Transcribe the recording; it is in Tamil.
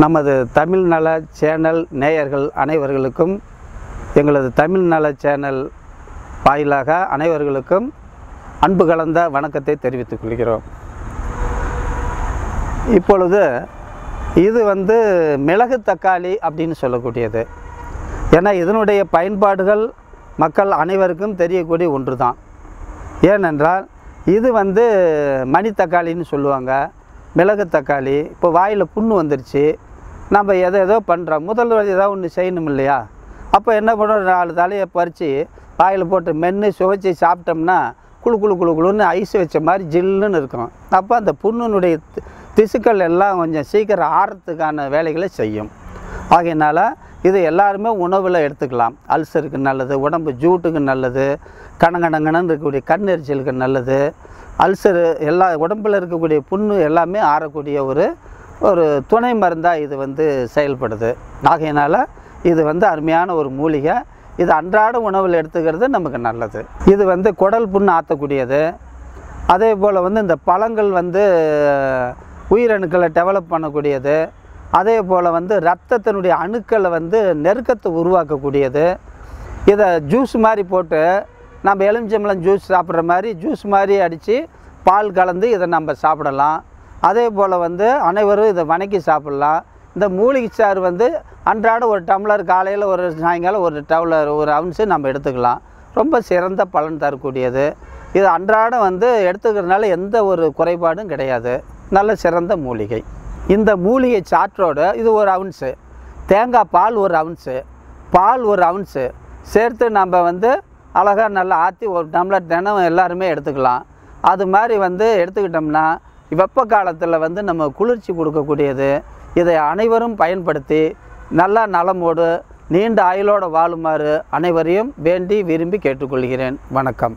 நமது தமிழ் நல சேனல் நேயர்கள் அனைவர்களுக்கும் எங்களது தமிழ் நல சேனல் வாயிலாக அனைவர்களுக்கும் அன்பு கலந்த வணக்கத்தை தெரிவித்துக் கொள்கிறோம். இப்பொழுது இது மிளகு தக்காளி அப்படின்னு சொல்லக்கூடியது. ஏன்னா இதனுடைய பயன்பாடுகள் மக்கள் அனைவருக்கும் தெரியக்கூடிய ஒன்று தான். ஏனென்றால் இது மணித்தக்காளின்னு சொல்லுவாங்க, மிளகு தக்காளி. இப்போ வாயில் புண்ணு வந்துருச்சு, நம்ம ஏதோ பண்ணுறோம், முதல் ஏதாவது ஒன்று செய்யணும் இல்லையா? அப்போ என்ன பண்ணுறோம், 4 தலையை பறித்து வாயில் போட்டு மென்று சுவைச்சி சாப்பிட்டோம்னா குழுன்னு ஐஸ் வச்ச மாதிரி ஜில்லுன்னு இருக்கும். அப்போ அந்த புண்ணுனுடைய திசுக்கள் எல்லாம் கொஞ்சம் சீக்கிரம் ஆறத்துக்கான வேலைகளை செய்யும். ஆகையினால் இது எல்லாருமே உணவில் எடுத்துக்கலாம். அல்சருக்கு நல்லது, உடம்பு ஜூட்டுக்கு நல்லது, கணங்கணங்கன்னு இருக்கக்கூடிய கண் எரிச்சலுக்கு நல்லது. அல்சரு எல்லா உடம்பில் இருக்கக்கூடிய புண்ணு எல்லாமே ஆறக்கூடிய ஒரு துணை மருந்தாக இது செயல்படுது. ஆகையினால் இது அருமையான ஒரு மூலிகை. இது அன்றாட உணவில் எடுத்துக்கிறது நமக்கு நல்லது. இது குடல் புண்ணு ஆற்றக்கூடியது. அதே போல் இந்த பழங்கள் உயிரணுக்களை டெவலப் பண்ணக்கூடியது. அதே போல் இரத்தத்தினுடைய அணுக்களை நெருக்கத்தை உருவாக்கக்கூடியது. இதை ஜூஸ் மாதிரி போட்டு நம்ம எலுமிச்சம்பழம் ஜூஸ் சாப்பிட்ற மாதிரி ஜூஸ் மாதிரி அடித்து பால் கலந்து இதை நம்ம சாப்பிடலாம். அதே போல் அனைவரும் இதை வணக்கி சாப்பிட்லாம். இந்த மூலிகை சாறு அன்றாட ஒரு டம்ளர், காலையில் ஒரு சாயங்காலம் ஒரு டம்ளர், ஒரு அவுன்ஸு நம்ம எடுத்துக்கலாம். ரொம்ப சிறந்த பலன் தரக்கூடியது. இது அன்றாடம் எடுத்துக்கிறதுனால எந்த ஒரு குறைபாடும் கிடையாது. நல்ல சிறந்த மூலிகை. இந்த மூலிகை சாற்றோடு இது ஒரு அவுன்ஸு, தேங்காய் பால் ஒரு அவுன்ஸு, பால் ஒரு அவுன்ஸு சேர்த்து நம்ம அழகாக நல்லா ஆற்றி ஒரு டம்ளர் தினம் எல்லாருமே எடுத்துக்கலாம். அது மாதிரி எடுத்துக்கிட்டோம்னா வெப்ப காலத்தில் நம்ம குளிர்ச்சி கொடுக்கக்கூடியது. இதை அனைவரும் பயன்படுத்தி நல்லா நலமோடு நீண்ட ஆயுளோடு வாழுமாறு அனைவரையும் வேண்டி விரும்பி கேட்டுக்கொள்கிறேன். வணக்கம்.